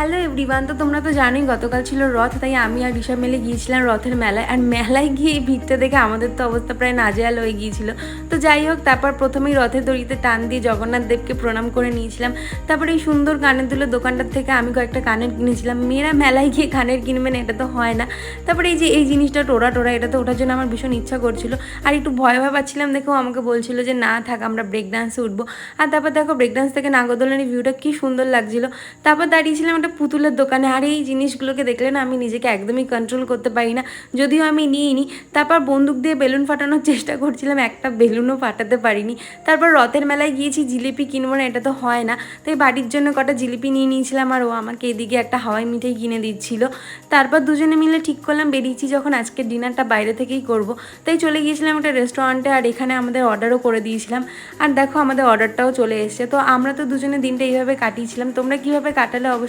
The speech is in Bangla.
হ্যালো এভরিওয়ান, তো তোমরা তো জানোই গতকাল ছিল রথ, তাই আমি আর ঋষভ মিলে গিয়েছিলাম রথের মেলায়। আর মেলায় গিয়ে এই ভিড়টা দেখে আমাদের তো অবস্থা প্রায় নাজেহাল হয়ে গিয়েছিল। তো যাই হোক, তারপর প্রথমেই রথের দড়িতে টান দিয়ে জগন্নাথ দেবকে প্রণাম করে নিয়েছিলাম। তারপরে এই সুন্দর কানের দুলের দোকানটার থেকে আমি কয়েকটা কানের কিনেছিলাম। মেয়েরা মেলায় গিয়ে কানের কিনবে না, এটা তো হয় না। তারপরে এই যে এই জিনিসটা টোরা টোরা, এটা তো ওঠার জন্য আমার ভীষণ ইচ্ছা করছিল। আর একটু ভয় ভয় পাচ্ছিলাম দেখেও আমাকে বলছিল যে না থাক, আমরা ব্রেক ডান্সে উঠবো। আর তারপর দেখো ব্রেক ডান্স থেকে নাগরদোলনের ভিউটা কি সুন্দর লাগছিল। তারপর দাঁড়িয়েছিলাম একটা পুতুলের দোকানে। আর এই জিনিসগুলোকে দেখলে না আমি নিজেকে একদমই কন্ট্রোল করতে পারি না, যদিও আমি নিইনি। তারপর বন্দুক দিয়ে বেলুন ফাটানোর চেষ্টা করছিলাম, একটা বেলুনও ফাটাতে পারিনি। তারপর রথের মেলায় গিয়েছি, জিলিপি কিনবো না এটা তো হয় না, তাই বাড়ির জন্য কটা জিলিপি নিয়ে নিয়েছিলাম। আর ও আমাকে এদিকে একটা হাওয়াই মিঠাই কিনে দিচ্ছিল। তারপর দুজনে মিলে ঠিক করলাম বেরিয়েছি যখন আজকে ডিনারটা বাইরে থেকেই করব, তাই চলে গিয়েছিলাম একটা রেস্টুরেন্টে। আর এখানে আমাদের অর্ডারও করে দিয়েছিলাম। আর দেখো আমাদের অর্ডারটাও চলে এসেছে। তো আমরা তো দুজনে দিনটা এইভাবে কাটিয়েছিলাম। তোমরা কীভাবে কাটালে অবশ্যই